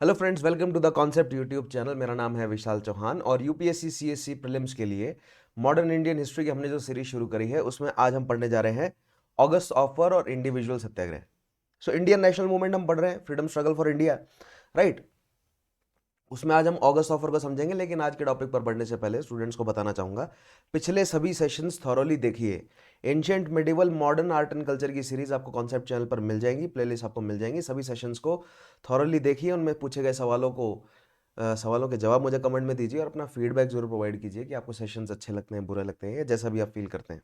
Hello friends, welcome to the concept YouTube channel. मेरा नाम है विशाल चौहान और यूपीएससी सीएससी प्रीलिम्स के लिए मॉडर्न इंडियन हिस्ट्री की हमने जो सीरीज शुरू करी है उसमें आज हम पढ़ने जा रहे हैं ऑगस्ट ऑफर और इंडिविजुअल सत्याग्रह। सो इंडियन नेशनल मूवमेंट हम पढ़ रहे हैं, freedom struggle for India, right. उसमें आज हम ऑगस्ट ऑफर को समझेंगे, लेकिन आज के टॉपिक पर बढ़ने से पहले स्टूडेंट्स को बताना चाहूँगा, पिछले सभी सेशंस थॉरोली देखिए। Ancient medieval modern art and culture की सीरीज आपको कॉन्सेप्ट चैनल पर मिल जाएंगी, प्लेलिस्ट आपको मिल जाएंगी। सभी सेशंस को थॉरोली देखिए, उनमें पूछे गए सवालों के जवाब मुझे कमेंट में दीजिए और अपना फीडबैक जरूर प्रोवाइड कीजिए कि आपको सेशंस अच्छे लगते हैं, बुरे लगते हैं, या जैसा भी आप फील करते हैं।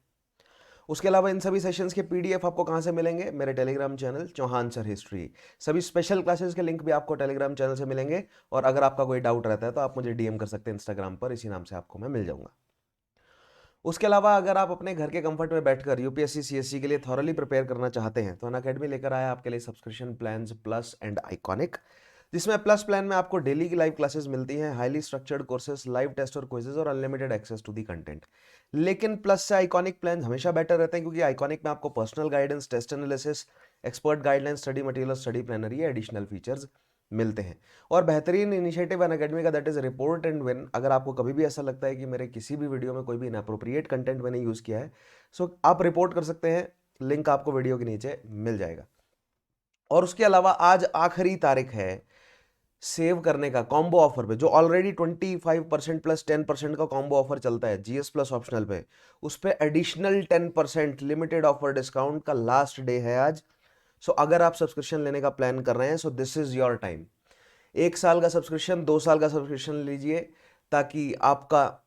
उसके अलावा इन सभी सेशंस के पीडीएफ आपको कहाँ से मिलेंगे? मेरे Telegram channel Chauhan sir history. सभी स्पेशल क्लासेस के लिंक भी आपको टेलीग्राम चैनल से मिलेंगे। और अगर आपका कोई डाउट रहता है तो आप मुझे डीएम कर सकते हैं इंस्टाग्राम पर, इसी नाम से आपको मैं मिल जाऊंगा। उसके अलावा अगर आप अपने घर के कंफर्ट में बैठकर यूपीएससी सीएससी के लिए थॉरली प्रिपेयर करना चाहते हैं तो अनअकैडमी लेकर आया आपके लिए subscription plans plus and iconic, जिसमें प्लस प्लान में आपको डेली की लाइव क्लासेस मिलती हैं, highly structured courses, live test और क्विजेज और unlimited access to the content. लेकिन प्लस से आइकॉनिक प्लान हमेशा बेटर रहते हैं, क्योंकि आइकॉनिक में आपको personal guidance, test analysis, expert guidelines, study material, study planner, ये एडिशनल फीचर्स मिलते हैं। और बेहतरीन इनिशिएटिव अनअकैडमी का that is report and win. अगर आपको कभी भी ऐसा लगता है कि मेरे किसी भी वीडियो में कोई भी इनअप्रोप्रिएट कंटेंट मैंने यूज़ किया है, सो आप रिपोर्ट कर सकते हैं, लिंक आपको वीडियो के नीचे मिल जाएगा। और उसके अलावा आज आखिरी तारीख है सेव करने का कॉम्बो ऑफर पे, जो ऑलरेडी 25% प्लस 10% का कॉम्बो ऑफर चलता है जीएस प्लस ऑप्शनल पे, उस पे एडिशनल 10% लिमिटेड ऑफर डिस्काउंट का लास्ट डे है आज। सो अगर आप सब्सक्रिप्शन लेने का प्लान कर रहे हैं, so this is your time. 1 साल का सब्सक्रिप्शन, 2 साल का सब्सक्रिप्शन लीजिए, ताकि आप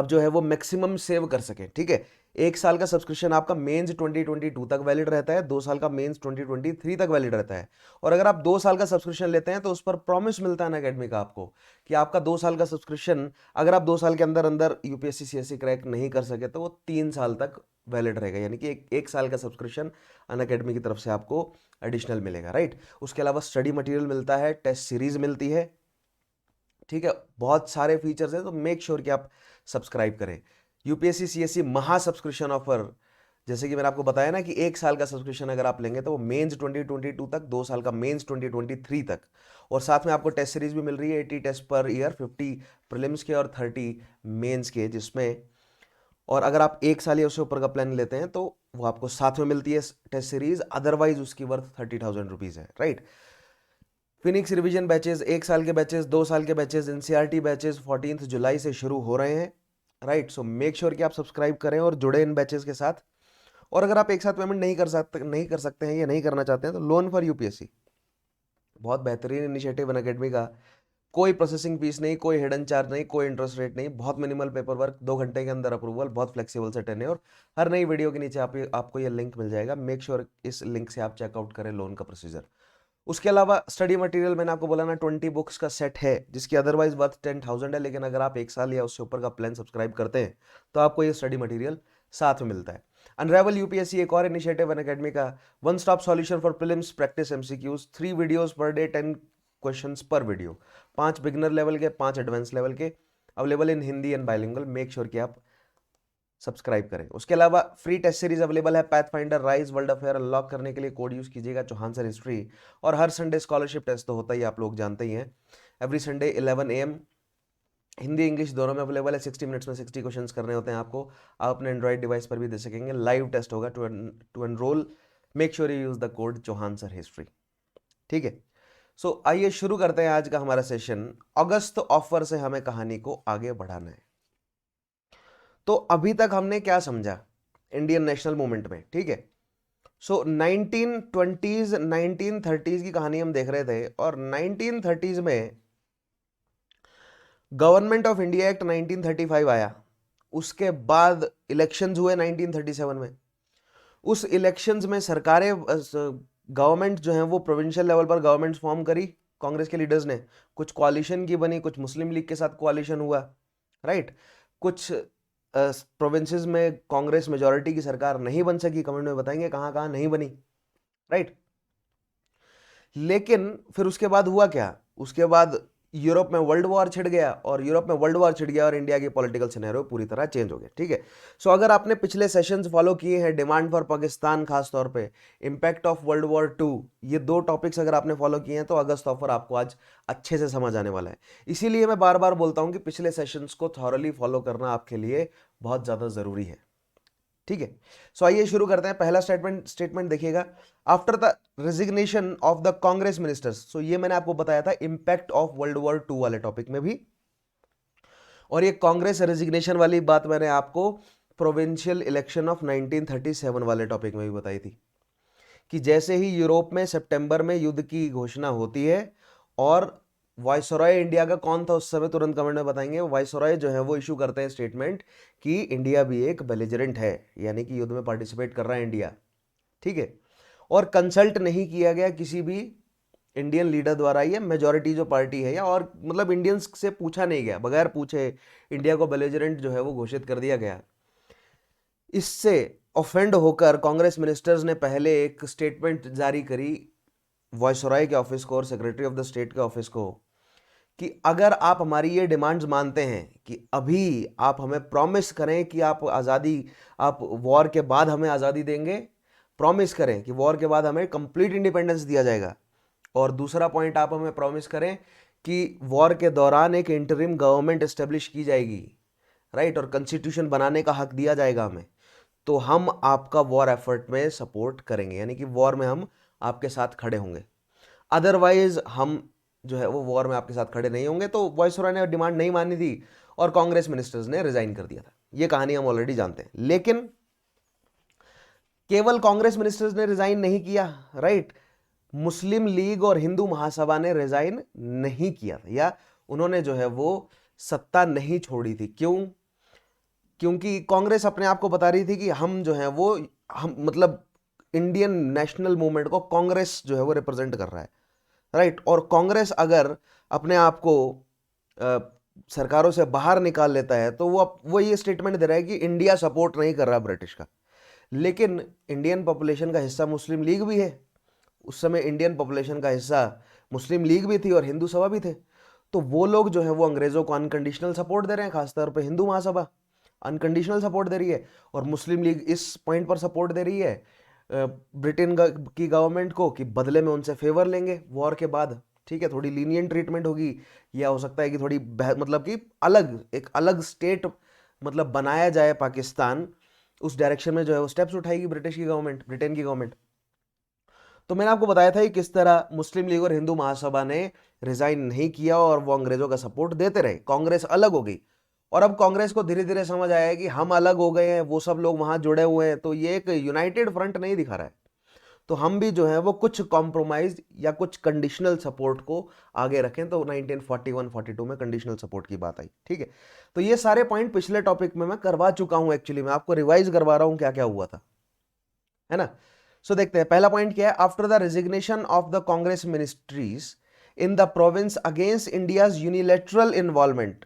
जो है वो मैक्सिमम सेव कर सकें, ठीक है। 1 साल का सब्सक्रिप्शन आपका मेंस 2022 तक वैलिड रहता है, 2 साल का मेंस 2023 तक वैलिड रहता है। और अगर आप 2 साल का सब्सक्रिप्शन लेते हैं तो उस पर प्रॉमिस मिलता है अनअकैडमी का आपको, कि आपका 2 साल का सब्सक्रिप्शन, अगर आप 2 साल के अंदर अंदर यूपीएससी सीएससी क्रैक नहीं कर सके तो वो 3 साल तक वैलिड रहेगा, यानी कि एक साल का सब्सक्रिप्शन अनअकैडमी की तरफ से आपको एडिशनल मिलेगा, राइट। उसके अलावा स्टडी मटेरियल मिलता है, टेस्ट सीरीज मिलती है, ठीक है। बहुत सारे फीचर्स हैं, तो मेक श्योर कि आप सब्सक्राइब करें। यूपीएससी सीएससी महा सब्सक्रिप्शन ऑफर, जैसे कि मैंने आपको बताया ना कि 1 साल का सब्सक्रिप्शन अगर आप लेंगे तो वो मेंस 2022 तक, 2 साल का मेंस 2023 तक, और साथ में आपको टेस्ट सीरीज भी मिल रही है, 80 टेस्ट पर ईयर, 50 प्रीलिम्स के और 30 मेंस के, जिसमें, और अगर आप 1 साल या उससे ऊपर का प्लान लेते हैं तो वो आपको साथ में मिलती है टेस्ट सीरीज, अदरवाइज उसकी वर्थ 30,000 रुपीज है, राइट। फिनिक्स रिवीजन बैचेस, 1 साल के बैचेस, 2 साल के बैचेस, एनसीईआरटी बैचेस 14 जुलाई से शुरू हो रहे हैं, राइट। सो मेक श्योर कि आप सब्सक्राइब करें और जुड़े इन बैचेस के साथ। और अगर आप एक साथ पेमेंट नहीं कर सकते हैं या नहीं करना चाहते हैं तो लोन फॉर यूपीएससी, बहुत बेहतरीन इनिशिएटिव अनअकैडमी का। कोई प्रोसेसिंग फीस नहीं, कोई हिडन चार्ज नहीं, कोई इंटरेस्ट रेट नहीं, बहुत मिनिमल पेपर वर्क, 2 घंटे के अंदर अप्रूवल, बहुत फ्लेक्सिबल से टेन्योर। हर नई वीडियो के नीचे आपको ये लिंक मिल जाएगा, मेक श्योर इस लिंक से आप चेकआउट करें लोन का प्रोसीजर। उसके अलावा स्टडी मटेरियल, मैंने आपको बोला ना, 20 बुक्स का सेट है, जिसकी अदरवाइज वर्थ 10,000 है, लेकिन अगर आप 1 साल या उससे ऊपर का प्लान सब्सक्राइब करते हैं तो आपको ये स्टडी मटेरियल साथ में मिलता है। अनरेवल यूपीएससी एक और इनिशिएटिव अनअकैडमी का, one stop solution for prelims practice MCQs, 3 videos per day, 10 questions पर वीडियो, 5 बिगनर लेवल के, 5 एडवांस लेवल के, available in Hindi and bilingual. Make sure कि आप सब्सक्राइब करें। उसके अलावा फ्री टेस्ट सीरीज अवेलेबल है, path finder, rise, world affair unlock करने के लिए कोड यूज कीजिएगा चौहान सर हिस्ट्री। और हर संडे स्कॉलरशिप टेस्ट तो होता ही, आप लोग जानते ही हैं, every Sunday 11 AM, Hindi English दोनों में अवेलेबल है। 60 मिनट्स में 60 क्वेश्चंस करने होते हैं आपको, आप अपने एंड्रॉइड डिवाइस पर भी दे सकेंगे। लाइव टेस्ट होगा। To enroll make sure you use the code Chauhan sir history, ठीक है। सो आइए शुरू करते हैं आज का हमारा सेशन। अगस्त ऑफर से हमें कहानी को आगे बढ़ाना है। तो अभी तक हमने क्या समझा इंडियन नेशनल मूवमेंट में, ठीक है। सो 1920s 1930s की कहानी हम देख रहे थे, और 1930s में गवर्नमेंट ऑफ इंडिया एक्ट 1935 आया। उसके बाद इलेक्शंस हुए 1937 में। उस इलेक्शंस में सरकारें, गवर्नमेंट जो है वो प्रोविंशियल लेवल पर गवर्नमेंट फॉर्म करी कांग्रेस के लीडर्स ने, कुछ कोalition की बनी, कुछ मुस्लिम लीग के साथ कोalition हुआ, राइट। कुछ प्रोविंसेस में कांग्रेस मेजॉरिटी की सरकार नहीं बन सकी, कमेंट में बताएंगे कहां कहां नहीं बनी, राइट। लेकिन फिर उसके बाद हुआ क्या? उसके बाद यूरोप में वर्ल्ड वॉर छिड़ गया, और यूरोप में वर्ल्ड वॉर छिड़ गया और इंडिया की पॉलिटिकल सिनेरियो पूरी तरह चेंज हो गया। ठीक है, सो अगर आपने पिछले सेशंस फॉलो किए हैं, डिमांड फॉर पाकिस्तान खास तौर पे, इंपैक्ट ऑफ वर्ल्ड वॉर 2, ये दो टॉपिक्स अगर आपने फॉलो किए हैं तो अगस्त ऑफर आपको आज अच्छे से समझ आने वाला है। इसीलिए मैं बार बार बोलता हूं कि पिछले सेशंस को थॉरली फॉलो करना आपके लिए बहुत ज्यादा जरूरी है। ठीक है, सो आइए शुरू करते हैं। पहला स्टेटमेंट देखिएगा, after the resignation of the Congress ministers. So ये मैंने आपको बताया था इंपैक्ट ऑफ वर्ल्ड वॉर 2 वाले टॉपिक में भी, और ये कांग्रेस रेजिग्नेशन वाली बात मैंने आपको प्रोविंशियल इलेक्शन ऑफ 1937 वाले टॉपिक में भी बताई थी, कि जैसे ही यूरोप में सितंबर में युद्ध की घोषणा होती है, और वायसरॉय इंडिया का कौन था उस समय, तुरंत कमेंट में बताएंगे। वायसरॉय जो है वो इशू करते हैं स्टेटमेंट कि इंडिया भी एक बेलिजरेंट है, यानी कि युद्ध में पार्टिसिपेट कर रहा है इंडिया। ठीक है, और कंसल्ट नहीं किया गया किसी भी इंडियन लीडर द्वारा, या मेजॉरिटी जो पार्टी है, या और मतलब इंडियंस से पूछा नहीं गया, बगैर पूछे इंडिया को बेलिजरेंट जो है वो घोषित कर दिया गया। इससे ऑफेंड होकर कांग्रेस मिनिस्टर्स ने पहले एक स्टेटमेंट जारी करी वायसरॉय के ऑफिस को और सेक्रेटरी ऑफ द स्टेट के ऑफिस को, कि अगर आप हमारी ये डिमांड्स मानते हैं कि अभी आप हमें प्रॉमिस करें कि आप आज़ादी, आप वॉर के बाद हमें आज़ादी देंगे, प्रॉमिस करें कि वॉर के बाद हमें कंप्लीट इंडिपेंडेंस दिया जाएगा, और दूसरा पॉइंट आप हमें प्रॉमिस करें कि वॉर के दौरान एक इंटरिम गवर्नमेंट एस्टेब्लिश की जाएगी, राइट, और कॉन्स्टिट्यूशन बनाने का हक दिया जाएगा हमें, तो हम आपका वॉर एफर्ट में सपोर्ट करेंगे, यानी कि वॉर में हम आपके साथ खड़े होंगे। अदरवाइज हम जो है वो वॉर में आपके साथ खड़े नहीं होंगे। तो वायसरॉय ने डिमांड नहीं मानी थी और कांग्रेस मिनिस्टर्स ने रिजाइन कर दिया था। ये कहानी हम ऑलरेडी जानते हैं। लेकिन केवल कांग्रेस मिनिस्टर्स ने रिजाइन नहीं किया, राइट, मुस्लिम लीग और हिंदू महासभा ने रिजाइन नहीं किया था, या उन्होंने जो है वो सत्ता नहीं छोड़ी थी। क्यों? क्योंकि कांग्रेस अपने आप को बता रही थी कि हम जो है वो, हम मतलब इंडियन नेशनल मूवमेंट को कांग्रेस जो है वो रिप्रेजेंट कर रहा है, राइट। और कांग्रेस अगर अपने आप को सरकारों से बाहर निकाल लेता है तो वो ये स्टेटमेंट दे रहा है कि इंडिया सपोर्ट नहीं कर रहा ब्रिटिश का। लेकिन इंडियन पॉपुलेशन का हिस्सा मुस्लिम लीग भी है, उस समय इंडियन पॉपुलेशन का हिस्सा मुस्लिम लीग भी थी और हिंदू सभा भी थे। तो वो लोग जो है वो अंग्रेजों को अनकंडीशनल सपोर्ट दे रहे हैं, खासतौर पर हिंदू महासभा अनकंडीशनल सपोर्ट दे रही है, और मुस्लिम लीग इस पॉइंट पर सपोर्ट दे रही है ब्रिटेन की गवर्नमेंट को कि बदले में उनसे फेवर लेंगे वॉर के बाद। ठीक है, थोड़ी लीनियंट ट्रीटमेंट होगी, या हो सकता है कि थोड़ी मतलब कि एक अलग स्टेट मतलब बनाया जाए पाकिस्तान, उस डायरेक्शन में जो है वो स्टेप्स उठाएगी ब्रिटिश की गवर्नमेंट, ब्रिटेन की गवर्नमेंट। तो मैंने आपको बताया था कि किस तरह मुस्लिम लीग और हिंदू महासभा ने रिजाइन नहीं किया और वो अंग्रेजों का सपोर्ट देते रहे, कांग्रेस अलग हो गई। और अब कांग्रेस को धीरे धीरे समझ आया है कि हम अलग हो गए हैं, वो सब लोग वहां जुड़े हुए हैं, तो ये एक यूनाइटेड फ्रंट नहीं दिखा रहा है, तो हम भी जो है वो कुछ कॉम्प्रोमाइज या कुछ कंडीशनल सपोर्ट को आगे रखें। तो 1941-42 में कंडीशनल सपोर्ट की बात आई। ठीक है, तो ये सारे पॉइंट पिछले टॉपिक में मैं करवा चुका हूं, एक्चुअली मैं आपको रिवाइज करवा रहा हूं क्या क्या हुआ था, है ना। सो देखते हैं पहला पॉइंट क्या है। After the resignation of the Congress ministries in the province against India's unilateral involvement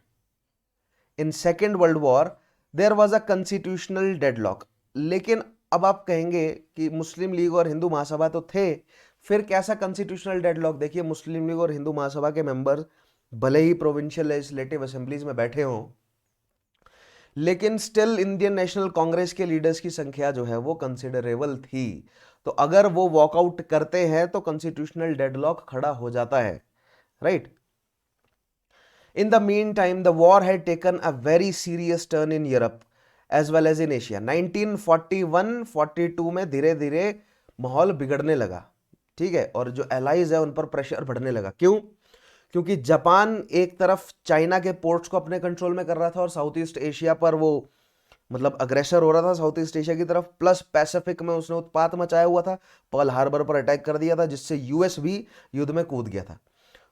in Second World War there was a constitutional deadlock. लेकिन अब आप कहेंगे कि मुस्लिम लीग और हिंदू महासभा तो थे, फिर कैसा कॉन्स्टिट्यूशनल डेडलॉक? देखिए, मुस्लिम लीग और हिंदू महासभा के मेंबर भले ही प्रोविंशियल लेजिस्लेटिव असेंबलीज में बैठे हों, लेकिन स्टिल इंडियन नेशनल कांग्रेस के लीडर्स की संख्या जो है वो कंसिडरेबल थी। तो अगर वो वॉकआउट करते हैं तो कॉन्स्टिट्यूशनल डेडलॉक खड़ा हो जाता है, right. In the meantime, the war had taken a very serious turn in Europe as well as in Asia. 1941-42 में धीरे धीरे माहौल बिगड़ने लगा, ठीक है, और जो एलाइज है उन पर प्रेशर बढ़ने लगा। क्यों? क्योंकि जापान एक तरफ चाइना के पोर्ट्स को अपने कंट्रोल में कर रहा था और साउथ ईस्ट एशिया पर वो मतलब अग्रेसर हो रहा था साउथ ईस्ट एशिया की तरफ, प्लस पैसिफिक में उसने उत्पात मचाया हुआ था, पर्ल हार्बर पर अटैक कर दिया था, जिससे यूएस भी युद्ध में कूद गया था।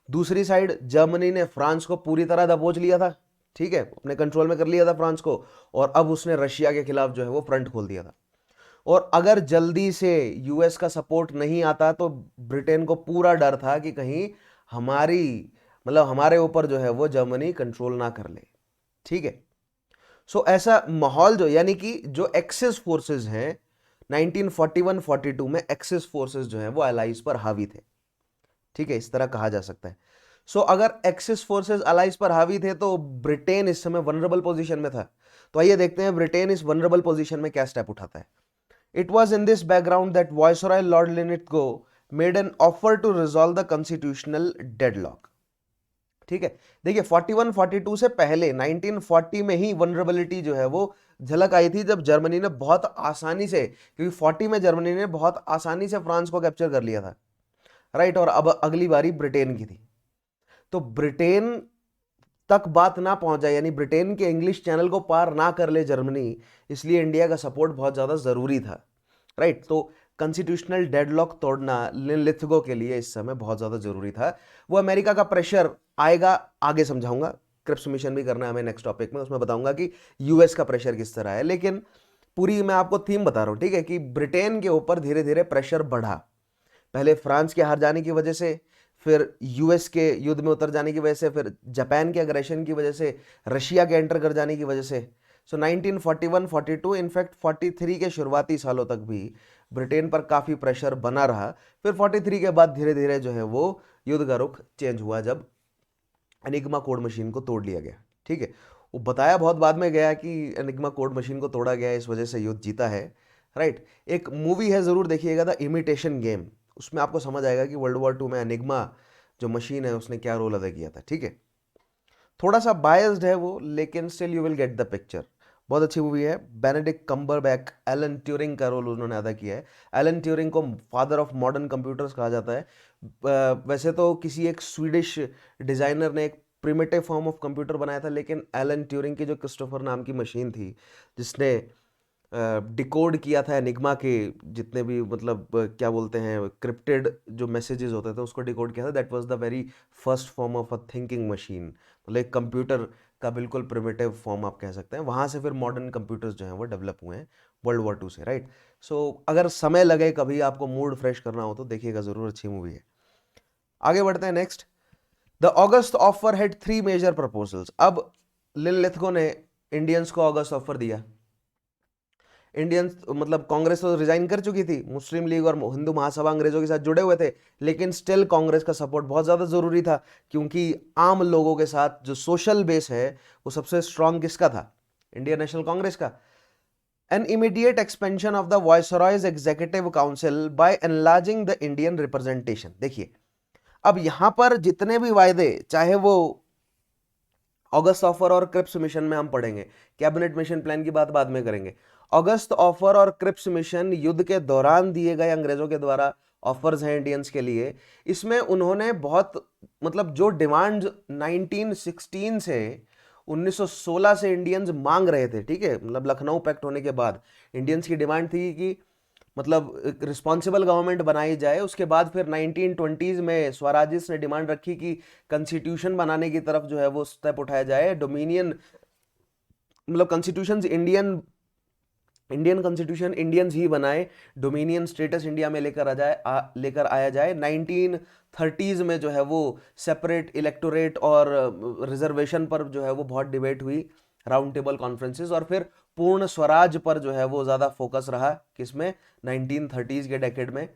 दूसरी साइड जर्मनी ने फ्रांस को पूरी तरह दबोच लिया था, ठीक है, अपने कंट्रोल में कर लिया था फ्रांस को, और अब उसने रशिया के खिलाफ जो है वो फ्रंट खोल दिया था। और अगर जल्दी से यूएस का सपोर्ट नहीं आता तो ब्रिटेन को पूरा डर था कि कहीं हमारे ऊपर जो है वो जर्मनी कंट्रोल ना कर ले, ठीक है। सो ऐसा माहौल जो, यानी कि जो एक्सिस फोर्सेस हैं 1941-42 में एक्सिस फोर्सेस जो है वो एलाइज पर हावी थे, ठीक है, इस तरह कहा जा सकता है। सो अगर एक्सिस फोर्सेस अलाइज पर हावी थे तो ब्रिटेन इस समय वनरेबल पोजीशन में था। तो आइए देखते हैं ब्रिटेन इस वनरेबल पोजीशन में क्या स्टेप उठाता है। It was in this background that viceroy lord Linlithgow made an offer to resolve the constitutional deadlock. ठीक है, देखिए 41-42 से पहले 1940 में ही वनरेबिलिटी जो है वो झलक आई थी, जब जर्मनी ने बहुत आसानी से, क्योंकि 40 में जर्मनी ने बहुत आसानी से फ्रांस को कैप्चर कर लिया था, राइट। और अब अगली बारी ब्रिटेन की थी। तो ब्रिटेन तक बात ना पहुंच जाए, यानी ब्रिटेन के इंग्लिश चैनल को पार ना कर ले जर्मनी, इसलिए इंडिया का सपोर्ट बहुत ज्यादा जरूरी था, राइट। तो कॉन्स्टिट्यूशनल डेडलॉक तोड़ना लिथगो के लिए इस समय बहुत ज्यादा जरूरी था। वो अमेरिका का प्रेशर आएगा, आगे समझाऊंगा। क्रिप्स मिशन भी करना है हमें नेक्स्ट टॉपिक में, उसमें बताऊंगा कि यूएस का प्रेशर किस तरह है। लेकिन पूरी मैं आपको थीम बता रहा हूं, ठीक है, कि ब्रिटेन के ऊपर धीरे धीरे प्रेशर बढ़ा। पहले फ्रांस के हार जाने की वजह से, फिर यूएस के युद्ध में उतर जाने की वजह से, फिर जापान के अग्रेशन की वजह से, रशिया के एंटर कर जाने की वजह से। सो 1941-42, इनफैक्ट 43 के शुरुआती सालों तक भी ब्रिटेन पर काफी प्रेशर बना रहा। फिर 43 के बाद धीरे धीरे जो है वो युद्ध का रुख चेंज हुआ, जब एनिग्मा कोड मशीन को तोड़ लिया गया। ठीक है, वो बताया बहुत बाद में गया कि एनिग्मा कोड मशीन को तोड़ा गया, इस वजह से युद्ध जीता है, राइट। एक मूवी है, जरूर देखिएगा, द इमिटेशन गेम। उसमें आपको समझ आएगा कि वर्ल्ड वॉर 2 में एनिग्मा जो मशीन है उसने क्या रोल अदा किया था। ठीक है, थोड़ा सा बायस्ड है वो, लेकिन still you will get the picture. बहुत अच्छी मूवी है। बेनेडिक्ट कम्बरबैक, एलन ट्यूरिंग का रोल उन्होंने अदा किया है। एलन ट्यूरिंग को फादर ऑफ मॉडर्न कंप्यूटर्स कहा जाता है। वैसे तो किसी एक स्वीडिश डिजाइनर ने एक प्रिमिटिव फॉर्म ऑफ कंप्यूटर बनाया था, लेकिन एलन ट्यूरिंग की जो क्रिस्टोफर नाम की मशीन थी, जिसने डिकोड किया था एनिग्मा के जितने भी, मतलब क्या बोलते हैं, क्रिप्टेड जो मैसेजेस होते थे, उसको डिकोड किया था। That was the very first form of a thinking machine, मतलब एक कंप्यूटर का बिल्कुल प्रिमिटिव फॉर्म आप कह सकते हैं। वहाँ से फिर मॉडर्न कंप्यूटर्स जो हैं वो डेवलप हुए हैं वर्ल्ड वॉर 2 से, राइट। सो अगर समय लगे, कभी आपको मूड फ्रेश करना हो तो देखिएगा ज़रूर, अच्छी मूवी है। आगे बढ़ते हैं next. The August offer had 3 major proposals. अब लिथगो ने इंडियंस को ऑगस्ट ऑफर दिया। इंडियंस, मतलब कांग्रेस तो रिजाइन कर चुकी थी, मुस्लिम लीग और हिंदू महासभा अंग्रेजों के साथ जुड़े हुए थे, लेकिन स्टिल कांग्रेस का सपोर्ट बहुत ज्यादा जरूरी था, क्योंकि आम लोगों के साथ जो सोशल बेस है वो सबसे स्ट्रांग किसका था? इंडियन नेशनल कांग्रेस का। An immediate expansion of the viceroy's executive council by enlarging the Indian representation. देखिए, अब यहां पर जितने भी वायदे, चाहे वो अगस्त ऑफर और क्रिप्स मिशन में हम पढ़ेंगे, कैबिनेट मिशन प्लान की बात बाद में करेंगे। अगस्त ऑफर और क्रिप्स मिशन युद्ध के दौरान दिए गए अंग्रेजों के द्वारा ऑफर्स हैं इंडियंस के लिए। इसमें उन्होंने बहुत, मतलब जो डिमांड 1916 से 1916 से इंडियंस मांग रहे थे, ठीक है, मतलब लखनऊ पैक्ट होने के बाद इंडियंस की डिमांड थी कि मतलब रिस्पॉन्सिबल गवर्नमेंट बनाई जाए। उसके बाद फिर 1920s में स्वराजिस्ट ने डिमांड रखी कि कॉन्स्टिट्यूशन बनाने की तरफ जो है वो स्टेप उठाया जाए, डोमिनियन, मतलब constitution Indian, Indian constitution Indians ही बनाए, डोमिनियन स्टेटस इंडिया में लेकर आया जाए। 1930s में जो है वो सेपरेट इलेक्टोरेट और रिजर्वेशन पर जो है वो बहुत डिबेट हुई, राउंड टेबल कॉन्फ्रेंसेस, और फिर पूर्ण स्वराज पर जो है वो ज्यादा फोकस रहा, किसमें? 1930s के डेकेड में,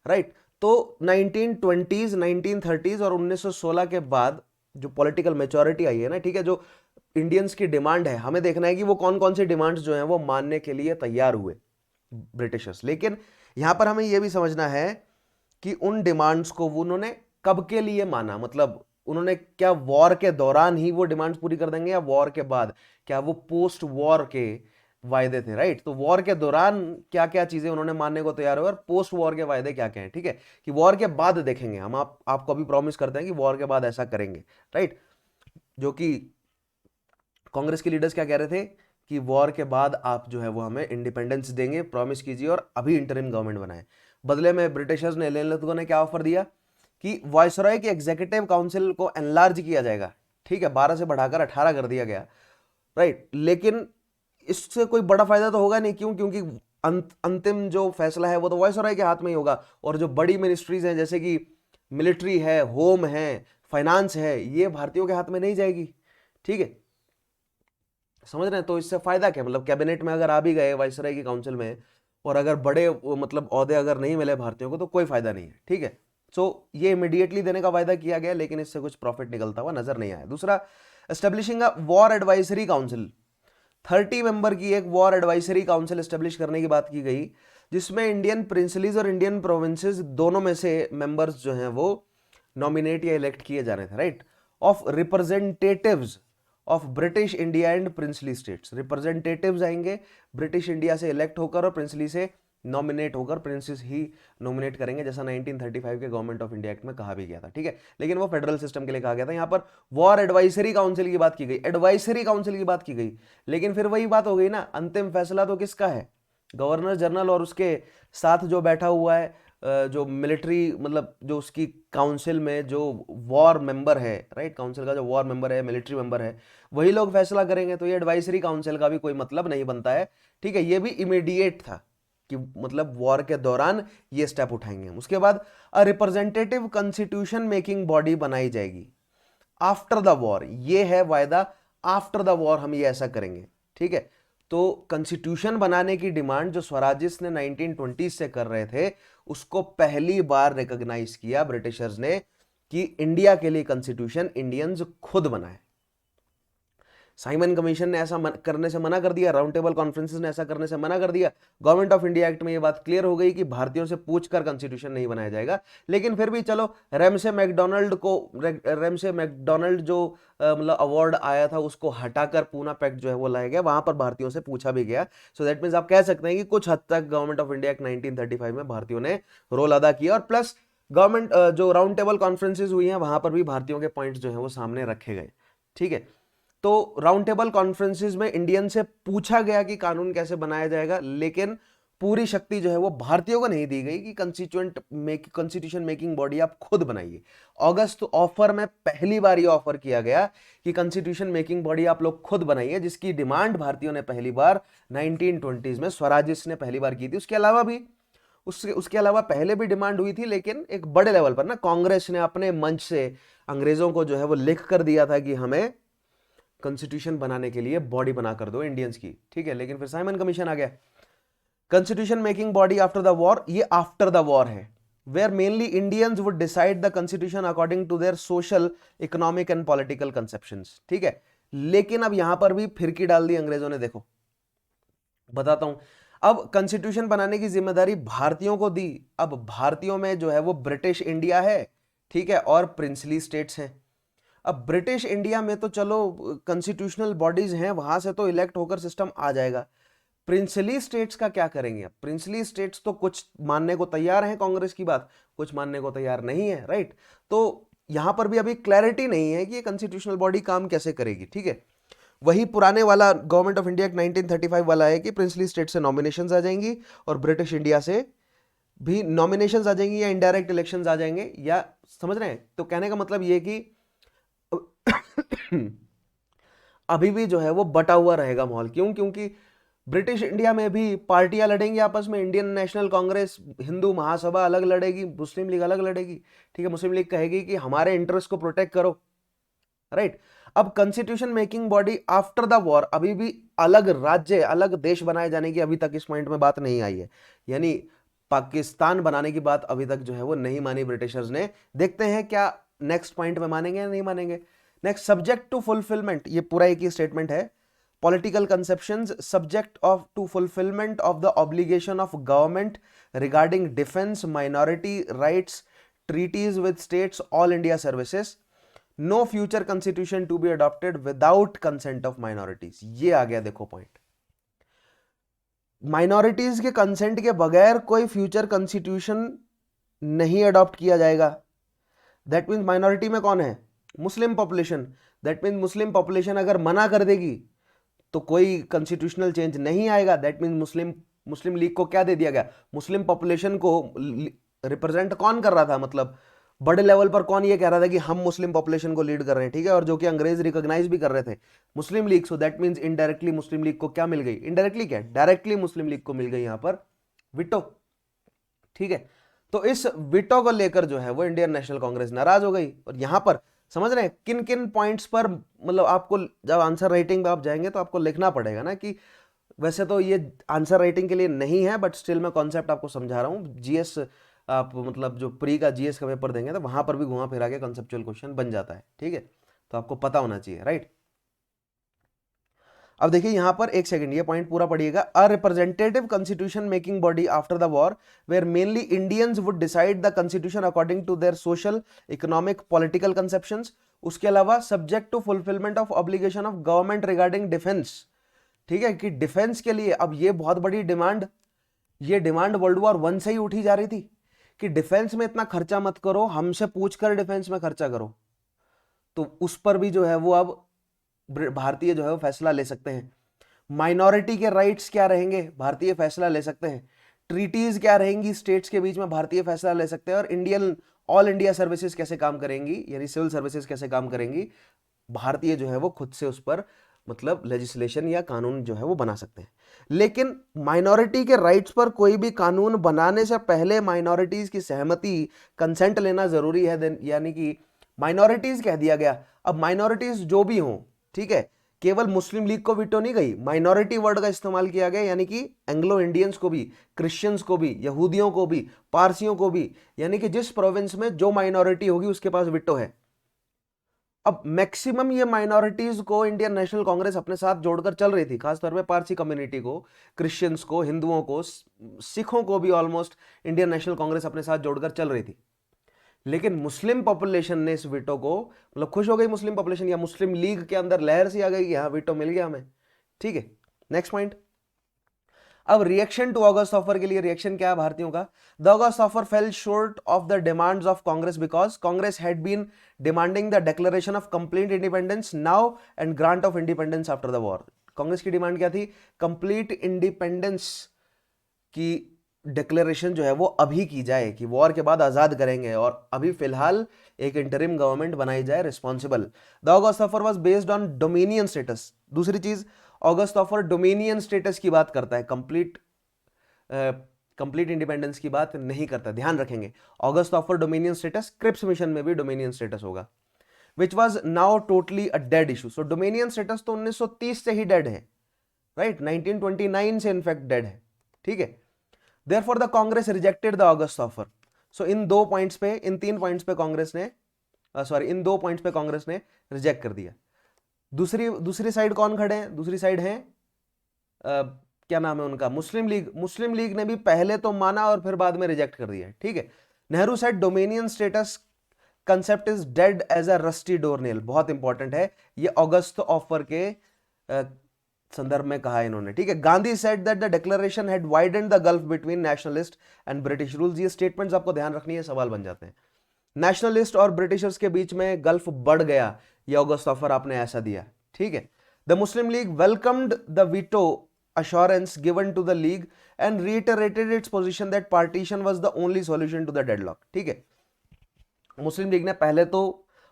राइट। तो 1920s, 1930s और 1916 के बाद जो पॉलिटिकल मेच्योरिटी आई है ना, ठीक है, जो इंडियंस की डिमांड है, हमें देखना है कि वो कौन कौन सी डिमांड्स जो हैं वो मानने के लिए तैयार हुए ब्रिटिशर्स। लेकिन यहां पर हमें यह भी समझना है कि उन डिमांड्स को वो उन्होंने कब के लिए माना, मतलब उन्होंने क्या वॉर के दौरान ही वो डिमांड्स पूरी कर देंगे, या वॉर के बाद? क्या वो पोस्ट वॉर के वायदे थे, राइट। तो वॉर के दौरान क्या क्या चीजें उन्होंने मानने को तैयार हुए, और पोस्ट वॉर के वायदे क्या क्या हैं, ठीक है, कि वॉर के बाद देखेंगे हम। आपको अभी प्रॉमिस करते हैं कि वॉर के बाद ऐसा करेंगे, राइट। जो कि कांग्रेस के लीडर्स क्या कह रहे थे कि वॉर के बाद आप जो है वो हमें इंडिपेंडेंस देंगे, प्रॉमिस कीजिए, और अभी इंटरिम गवर्नमेंट बनाए। बदले में ब्रिटिशर्स ने, लिथगो ने क्या ऑफर दिया कि वायसरॉय की एग्जीक्यूटिव काउंसिल को एनलार्ज किया जाएगा, ठीक है, 12 से बढ़ाकर 18 कर दिया गया, राइट। लेकिन इससे कोई बड़ा फायदा तो होगा नहीं, क्यों? क्योंकि अंतिम जो फैसला है वो तो वायसरॉय के हाथ में ही होगा, और जो बड़ी मिनिस्ट्रीज हैं जैसे कि मिलिट्री है, होम है, फाइनेंस है, ये भारतीयों के हाथ में नहीं जाएगी, ठीक है, समझ रहे हैं? तो इससे फायदा क्या, मतलब कैबिनेट में अगर आ भी गए वायसराय की काउंसिल में, और अगर बड़े मतलब ओहदे अगर नहीं मिले भारतीयों को, तो कोई फायदा नहीं है, ठीक है। सो ये इमीडिएटली देने का वायदा किया गया, लेकिन इससे कुछ प्रॉफिट निकलता हुआ नजर नहीं आया। दूसरा, establishing a war advisory council, 30 member की एक वॉर एडवाइजरी काउंसिल एस्टेब्लिश करने की बात की गई, जिसमें इंडियन प्रिंसलीज और इंडियन प्रोविंसेस दोनों में से मेंबर्स जो हैं वो नॉमिनेट या इलेक्ट किए जा रहे थे, right, of representatives of British India and princely states. Representatives आएंगे ब्रिटिश इंडिया से इलेक्ट होकर और प्रिंसली से नॉमिनेट होकर, प्रिंसेस ही नॉमिनेट करेंगे, जैसा 1935 के गवर्नमेंट ऑफ इंडिया एक्ट में कहा भी गया था, ठीक है। लेकिन वो फेडरल सिस्टम के लिए कहा गया था। यहां पर वॉर एडवाइजरी काउंसिल की बात की गई, एडवाइजरी काउंसिल की बात की गई, लेकिन फिर वही बात हो गई ना, अंतिम फैसला तो किसका है? गवर्नर जनरल और उसके साथ जो बैठा हुआ है जो मिलिट्री, मतलब जो उसकी काउंसिल में जो वॉर मेंबर है, राइट, काउंसिल का जो वॉर मेंबर है, मिलिट्री मेंबर है, वही लोग फैसला करेंगे। तो ये एडवाइजरी काउंसिल का भी कोई मतलब नहीं बनता है, ठीक है। ये भी इमीडिएट था कि मतलब वॉर के दौरान ये स्टेप उठाएंगे। उसके बाद अ रिप्रेजेंटेटिव कॉन्स्टिट्यूशन मेकिंग बॉडी बनाई जाएगी आफ्टर द वॉर, ये है वायदा, आफ्टर द वॉर हम ये ऐसा करेंगे, ठीक है। तो कॉन्स्टिट्यूशन बनाने की डिमांड जो स्वराजिस्ट ने 1920 से कर रहे थे, उसको पहली बार रिकॉग्नाइज किया ब्रिटिशर्स ने कि इंडिया के लिए कॉन्स्टिट्यूशन इंडियंस खुद बनाए। साइमन कमीशन ने ऐसा करने से मना कर दिया, राउंड टेबल कॉन्फ्रेंसेस ने ऐसा करने से मना कर दिया। गवर्नमेंट ऑफ इंडिया एक्ट में ये बात क्लियर हो गई कि भारतीयों से पूछकर कॉन्स्टिट्यूशन नहीं बनाया जाएगा। लेकिन फिर भी चलो, रेमसे मैकडोनल्ड जो मतलब अवार्ड आया था उसको हटाकर पूना पैक्ट जो है वो लाया गया, वहां पर भारतीयों से पूछा भी गया। सो दैट मीन्स आप कह सकते हैं कि कुछ हद तक गवर्नमेंट ऑफ इंडिया एक्ट 1935 में भारतीयों ने रोल अदा किया, और प्लस गवर्नमेंट जो राउंड टेबल कॉन्फ्रेंसेज हुई हैं वहां पर भी भारतीयों के पॉइंट्स जो है वो सामने रखे गए, ठीक है। तो राउंड टेबल कॉन्फ्रेंसेस में इंडियन से पूछा गया कि कानून कैसे बनाया जाएगा, लेकिन पूरी शक्ति जो है वो भारतीयों को नहीं दी गई कि कॉन्स्टिट्यूशन मेकिंग बॉडी आप खुद बनाइए। अगस्त ऑफर में पहली बार ये ऑफर किया गया कि कॉन्स्टिट्यूशन मेकिंग बॉडी आप लोग खुद बनाइए, जिसकी डिमांड भारतीयों ने पहली बार 1920s में स्वराजिस्ट ने पहली बार की थी। उसके अलावा पहले भी डिमांड हुई थी, लेकिन एक बड़े लेवल पर ना, कांग्रेस ने अपने मंच से अंग्रेजों को जो है वो लिख कर दिया था कि हमें कॉन्स्टिट्यूशन बनाने के लिए बॉडी बना कर दो इंडियंस की, ठीक है। लेकिन फिर साइमन कमीशन आ गया। Constitution making body after the war, ये आफ्टर द वॉर है, where mainly Indians would decide the constitution according to their social, economic and political conceptions, ठीक है। लेकिन अब यहां पर भी फिरकी डाल दी अंग्रेजों ने। देखो बताता हूं, अब कॉन्स्टिट्यूशन बनाने की जिम्मेदारी भारतीयों को दी। अब भारतीयों में जो है वो ब्रिटिश इंडिया है, ठीक है, और प्रिंसली स्टेट्स हैं। अब ब्रिटिश इंडिया में तो चलो कॉन्स्टिट्यूशनल बॉडीज हैं, वहां से तो इलेक्ट होकर सिस्टम आ जाएगा। प्रिंसली स्टेट्स का क्या करेंगे? अब प्रिंसली स्टेट्स तो कुछ मानने को तैयार हैं कांग्रेस की बात, कुछ मानने को तैयार नहीं है, राइट। तो यहां पर भी अभी क्लैरिटी नहीं है कि ये कॉन्स्टिट्यूशनल बॉडी काम कैसे करेगी, ठीक है। वही पुराने वाला गवर्नमेंट ऑफ इंडिया 1935 वाला है कि प्रिंसली स्टेट से नॉमिनेशंस आ जाएंगी और ब्रिटिश इंडिया से भी नॉमिनेशंस आ जाएंगी, या इनडायरेक्ट इलेक्शंस आ जाएंगे, या समझ रहे हैं। तो कहने का मतलब ये कि अभी भी जो है वो बटा हुआ रहेगा माहौल। क्यों? क्योंकि ब्रिटिश इंडिया में भी पार्टियां लड़ेंगी आपस में, इंडियन नेशनल कांग्रेस, हिंदू महासभा अलग लड़ेगी, मुस्लिम लीग अलग लड़ेगी, ठीक है। मुस्लिम लीग कहेगी कि हमारे इंटरेस्ट को प्रोटेक्ट करो, राइट। अब constitution making body after the war, अभी भी अलग राज्य, अलग देश बनाए जाने की अभी तक इस पॉइंट में बात नहीं आई है, यानी पाकिस्तान बनाने की बात अभी तक जो है वो नहीं मानी ब्रिटिशर्स ने। देखते हैं क्या नेक्स्ट पॉइंट में मानेंगे या नहीं मानेंगे। नेक्स्ट, सब्जेक्ट टू फुलफिलमेंट, ये पूरा एक ही स्टेटमेंट है। Political conceptions subject of to fulfilment of the obligation of government regarding defence, minority rights, treaties with states, all India services, no future constitution to be adopted without consent of minorities. ये आ गया देखो point, minorities के consent के बगैर कोई future constitution नहीं adopt किया जाएगा। दैट मीन्स माइनॉरिटी में कौन है? Muslim population. That means Muslim population अगर मना कर देगी तो कोई कॉन्स्टिट्यूशनल चेंज नहीं आएगा। दैट मीन्स मुस्लिम लीग को क्या दे दिया गया? मुस्लिम पॉपुलेशन को रिप्रेजेंट कौन कर रहा था, मतलब बड़े लेवल पर कौन ये कह रहा था कि हम मुस्लिम पॉपुलेशन को लीड कर रहे हैं, ठीक है, और जो कि अंग्रेज रिकॉग्नाइज भी कर रहे थे, Muslim League. So that means indirectly Muslim League को क्या मिल गई? इनडायरेक्टली क्या, डायरेक्टली मुस्लिम लीग को मिल गई यहां पर विटो, ठीक है। तो इस विटो को लेकर जो है वो इंडियन नेशनल कांग्रेस नाराज हो गई। और यहां पर समझ रहे हैं किन किन पॉइंट्स पर, मतलब आपको जब आंसर राइटिंग में आप जाएंगे तो आपको लिखना पड़ेगा ना, कि वैसे तो ये आंसर राइटिंग के लिए नहीं है, बट स्टिल मैं कॉन्सेप्ट आपको समझा रहा हूं। जीएस आप मतलब जो प्री का जीएस का पेपर देंगे तो वहां पर भी घुमा फिरा के कंसेप्चुअल क्वेश्चन बन जाता है, ठीक है, तो आपको पता होना चाहिए, राइट। अब देखिए यहां पर एक सेकंड, ये पॉइंट पूरा पढ़िएगा। A representative constitution making body after the war where mainly Indians would decide the constitution according to their social, economic, political conceptions. उसके अलावा subject to fulfilment of obligation of government regarding defence, ठीक है, कि defence के लिए अब ये बहुत बड़ी डिमांड, ये डिमांड वर्ल्ड वॉर 1 से ही उठी जा रही थी कि डिफेंस में इतना खर्चा मत करो, हमसे पूछकर डिफेंस में खर्चा करो। तो उस पर भी जो है वो अब भारतीय जो है वो फैसला ले सकते हैं। माइनॉरिटी के राइट्स क्या रहेंगे, भारतीय फैसला ले सकते हैं। ट्रीटीज क्या रहेंगी स्टेट्स के बीच में, भारतीय फैसला ले सकते हैं। और इंडियन ऑल इंडिया सर्विसेज कैसे काम करेंगी, यानी सिविल सर्विसेज कैसे काम करेंगी, भारतीय जो है वो खुद से उस पर मतलब लेजिस्लेशन या कानून जो है वो बना सकते हैं। लेकिन माइनॉरिटी के राइट्स पर कोई भी कानून बनाने से पहले माइनॉरिटीज की सहमति, कंसेंट लेना जरूरी है। यानी कि माइनॉरिटीज कह दिया गया, अब माइनॉरिटीज जो भी हों, ठीक है, केवल मुस्लिम लीग को वीटो नहीं गई, माइनॉरिटी वर्ड का इस्तेमाल किया गया, यानी कि एंग्लो इंडियंस को भी, क्रिश्चियंस को भी, यहूदियों को भी, पारसियों को भी, यानी कि जिस प्रोविंस में जो माइनॉरिटी होगी उसके पास वीटो है। अब मैक्सिमम ये माइनॉरिटीज को इंडियन नेशनल कांग्रेस अपने साथ जोड़कर चल रही थी, खासतौर पे पारसी कम्युनिटी को, क्रिश्चियंस को, हिंदुओं को, सिखों को भी ऑलमोस्ट इंडियन नेशनल कांग्रेस अपने साथ जोड़कर चल रही थी। लेकिन मुस्लिम पॉपुलेशन ने इस वीटो को मतलब खुश हो गई, मुस्लिम पॉपुलेशन या मुस्लिम लीग के अंदर लहर सी आ गई कि हाँ वीटो मिल गया हमें, ठीक है। नेक्स्ट पॉइंट, अब रिएक्शन टू ऑगस्ट ऑफर के लिए रिएक्शन क्या है भारतीयों का। The August offer fell short of the demands of Congress because Congress had been demanding the declaration of complete independence now and grant of independence after the war. Congress की demand क्या थी, complete independence की डिक्लेरेशन जो है वो अभी की जाए कि वॉर के बाद आजाद करेंगे, और अभी फिलहाल एक इंटरिम गवर्नमेंट बनाई जाए responsible. The August offer was based on dominion status. दूसरी चीज, ऑगस्ट ऑफर डोमिनियन स्टेटस की बात करता है, कंप्लीट इंडिपेंडेंस की बात नहीं करता, ध्यान रखेंगे। August offer dominion status, Cripps mission में भी डोमिनियन स्टेटस होगा, which was now totally a dead issue. So dominion status तो 1930 से ही डेड है, राइट, 1929 से इनफैक्ट डेड है, ठीक है। Therefore, the Congress rejected the August offer. So in 2 points पे, इन 3 पॉइंट्स पे कांग्रेस ने इन 2 पॉइंट्स पे कांग्रेस ने रिजेक्ट कर दिया। दूसरी साइड कौन खड़े हैं, दूसरी साइड है क्या नाम है उनका, मुस्लिम लीग। मुस्लिम लीग ने भी पहले तो माना और फिर बाद में रिजेक्ट कर दिया, ठीक है। Nehru said dominion status concept is dead as a rusty door nail, बहुत इंपॉर्टेंट है ये, अगस्त ऑफर के संदर्भ में कहा इन्होंने, ठीक है। Gandhi said that the declaration had widened the gulf between nationalist and British rules. ये स्टेटमेंट्स आपको ध्यान रखनी है, सवाल बन जाते हैं। नेशनलिस्ट और ब्रिटिशर्स के बीच में गल्फ बढ़ गया, ये अगस्त ऑफर आपने ऐसा दिया, ठीक है। The Muslim league welcomed the veto assurance given to the league and reiterated its position that partition was the only solution to the deadlock, ठीक है। मुस्लिम लीग ने पहले तो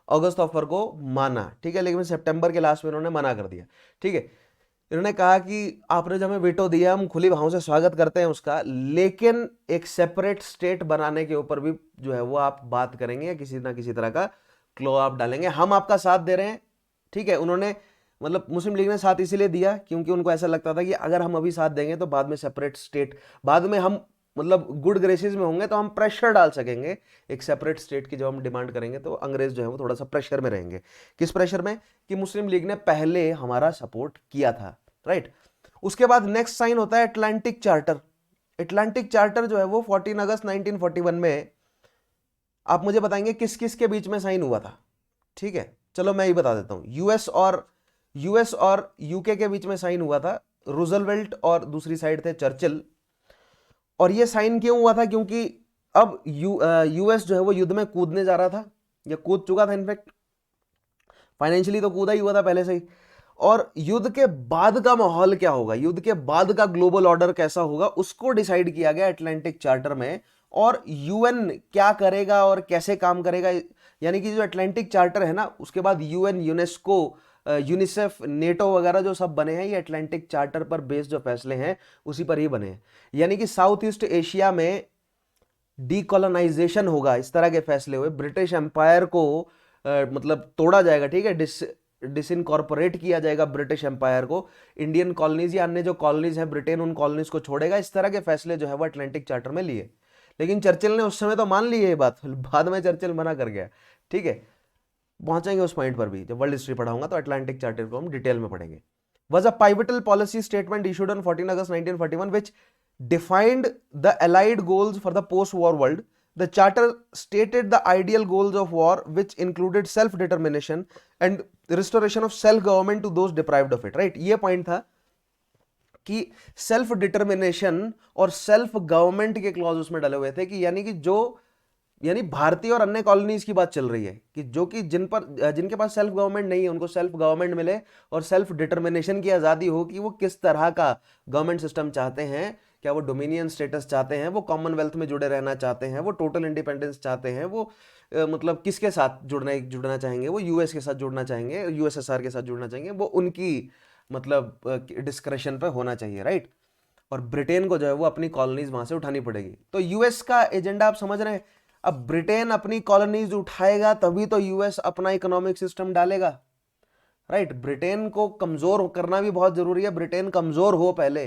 अगस्त ऑफर को माना, ठीक है, लेकिन सितंबर के लास्ट में इन्होंने मना कर दिया, ठीक है। इन्होंने कहा कि आपने जब हमें वीटो दिया हम खुली बाहों से स्वागत करते हैं उसका, लेकिन एक सेपरेट स्टेट बनाने के ऊपर भी जो है वो आप बात करेंगे या किसी ना किसी तरह का क्लो आप डालेंगे, हम आपका साथ दे रहे हैं, ठीक है। उन्होंने मतलब मुस्लिम लीग ने साथ इसीलिए दिया क्योंकि उनको ऐसा लगता था कि अगर हम अभी साथ देंगे तो बाद में सेपरेट स्टेट, बाद में हम मतलब गुड ग्रेसेस में होंगे तो हम प्रेशर डाल सकेंगे एक सेपरेट स्टेट की, जब हम डिमांड करेंगे तो अंग्रेज जो है वो थोड़ा सा प्रेशर में रहेंगे। किस प्रेशर में, कि मुस्लिम लीग ने पहले हमारा सपोर्ट किया था, राइट। उसके बाद नेक्स्ट साइन होता है अटलांटिक चार्टर। अटलांटिक चार्टर जो है वो 14 अगस्त 1941 में, आप मुझे बताएंगे किस किस के बीच में साइन हुआ था, ठीक है। चलो मैं ये बता देता हूं, यूएस और यूके के बीच में साइन हुआ था, रूजवेल्ट और दूसरी साइड थे चर्चिल। और ये साइन क्यों हुआ था, क्योंकि अब यूएस जो है वो युद्ध में कूदने जा रहा था, या कूद चुका था, इनफैक्ट फाइनेंशियली तो कूदा ही हुआ था पहले से ही। और युद्ध के बाद का माहौल क्या होगा, युद्ध के बाद का ग्लोबल ऑर्डर कैसा होगा, उसको डिसाइड किया गया अटलांटिक चार्टर में। और यूएन क्या करेगा और कैसे काम करेगा, यानी कि जो अटलांटिक चार्टर है ना, उसके बाद यूएन, यूनेस्को, यूनिसेफ, नेटो वगैरह जो सब बने हैं, ये अटलांटिक चार्टर पर बेस्ड जो फैसले हैं उसी पर ही बने हैं। यानी कि साउथ ईस्ट एशिया में डीकोलोनाइजेशन होगा, इस तरह के फैसले हुए। ब्रिटिश एम्पायर को मतलब तोड़ा जाएगा, ठीक है, डिसइनकॉर्पोरेट किया जाएगा ब्रिटिश एम्पायर को, इंडियन कॉलोनीज या अन्य जो कॉलोनीज हैं ब्रिटेन, उन कॉलोनीज को छोड़ेगा। इस तरह के फैसले जो है वो अटलांटिक चार्टर में लिए। लेकिन चर्चिल ने उस समय तो मान ली ये बात, बाद में चर्चिल मना कर गया। ठीक है, पहुंचेंगे उस पॉइंट पर भी, जब वर्ल्ड हिस्ट्री पढ़ाऊंगा तो अटलांटिक चार्टर को हम डिटेल में पढ़ेंगे। was a pivotal policy statement issued on 14 August 1941 which defined the allied goals for the post-war world. The charter stated the ideal goals of war which included self-determination and restoration of self-government to those deprived of it. Right, ये point था कि self determination और self government के clause उसमें डले हुए थे, कि यानी भारतीय और अन्य कॉलोनीज की बात चल रही है कि जो कि जिनके पास सेल्फ गवर्नमेंट नहीं है उनको सेल्फ गवर्नमेंट मिले और सेल्फ डिटर्मिनेशन की आज़ादी हो कि वो किस तरह का गवर्नमेंट सिस्टम चाहते हैं। क्या वो डोमिनियन स्टेटस चाहते हैं, वो कॉमनवेल्थ में जुड़े रहना चाहते हैं, वो टोटल इंडिपेंडेंस चाहते हैं, वो मतलब किसके साथ जुड़ना चाहेंगे, वो यूएस के साथ जुड़ना चाहेंगे, यूएसएसआर के साथ जुड़ना चाहेंगे, वो उनकी मतलब डिस्क्रेशन पे होना चाहिए। राइट, और ब्रिटेन को जो है वो अपनी कॉलोनीज वहां से उठानी पड़ेगी। तो यूएस का एजेंडा आप समझ रहे हैं, अब ब्रिटेन अपनी कॉलोनीज उठाएगा तभी तो यूएस अपना इकोनॉमिक सिस्टम डालेगा। राइट, ब्रिटेन को कमजोर करना भी बहुत जरूरी है, ब्रिटेन कमजोर हो पहले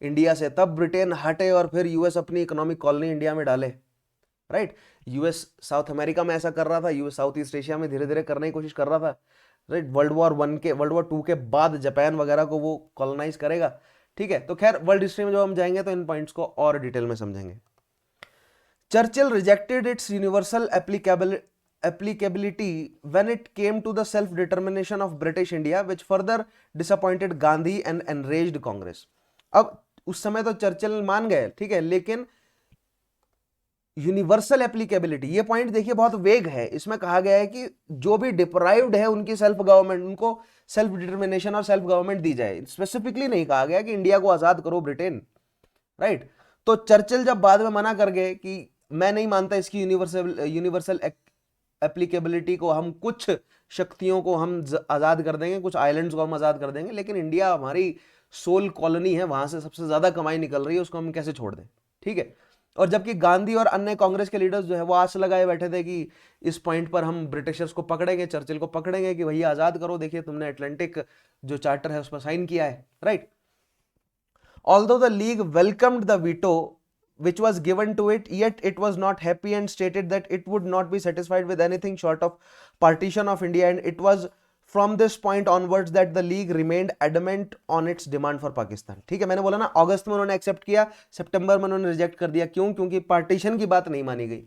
इंडिया से, तब ब्रिटेन हटे और फिर यूएस अपनी इकोनॉमिक कॉलोनी इंडिया में डाले। राइट, यूएस साउथ अमेरिका में ऐसा कर रहा था, यूएस साउथ ईस्ट एशिया में धीरे धीरे करने की कोशिश कर रहा था। राइट, वर्ल्ड वॉर 2 के बाद जापान वगैरह को वो कॉलोनाइज करेगा। ठीक है, तो खैर वर्ल्ड हिस्ट्री में जब हम जाएंगे तो इन पॉइंट्स को और डिटेल में समझेंगे। Churchill rejected it's universal applicability when it came to the self-determination of British India, which further disappointed Gandhi and enraged Congress. अब उस समय तो चर्चिल मान गए, ठीक है, लेकिन यूनिवर्सल एप्लीकेबिलिटी, ये पॉइंट देखिए बहुत वेग है। इसमें कहा गया है कि जो भी डिप्राइव्ड है उनकी सेल्फ गवर्नमेंट, उनको सेल्फ डिटर्मिनेशन और सेल्फ गवर्नमेंट दी जाए। स्पेसिफिकली नहीं कहा गया कि इंडिया को आजाद करो ब्रिटेन। राइट, तो चर्चिल जब बाद में मना कर गए कि मैं नहीं मानता इसकी यूनिवर्सल एप्लीकेबिलिटी को, हम कुछ शक्तियों को हम आजाद कर देंगे, कुछ आइलैंड्स को हम आजाद कर देंगे, लेकिन इंडिया हमारी सोल कॉलोनी है, वहां से सबसे ज्यादा कमाई निकल रही है, उसको हम कैसे छोड़ दें। ठीक है, और जबकि गांधी और अन्य कांग्रेस के लीडर्स जो है वो आस लगाए बैठे थे कि इस पॉइंट पर हम ब्रिटिशर्स को पकड़ेंगे, चर्चिल को पकड़ेंगे कि भैया आजाद करो, देखिए तुमने अटलांटिक जो चार्टर है उस पर साइन किया है। Right, although the league welcomed the veto which was given to it, yet it was not happy and stated that it would not be satisfied with anything short of partition of India, and it was from this point onwards that the league remained adamant on its demand for Pakistan. ठीक है, मैंने बोला ना अगस्त में उन्होंने accept किया, सितंबर में उन्होंने रिजेक्ट कर दिया। क्यों? क्योंकि पार्टीशन की बात नहीं मानी गई।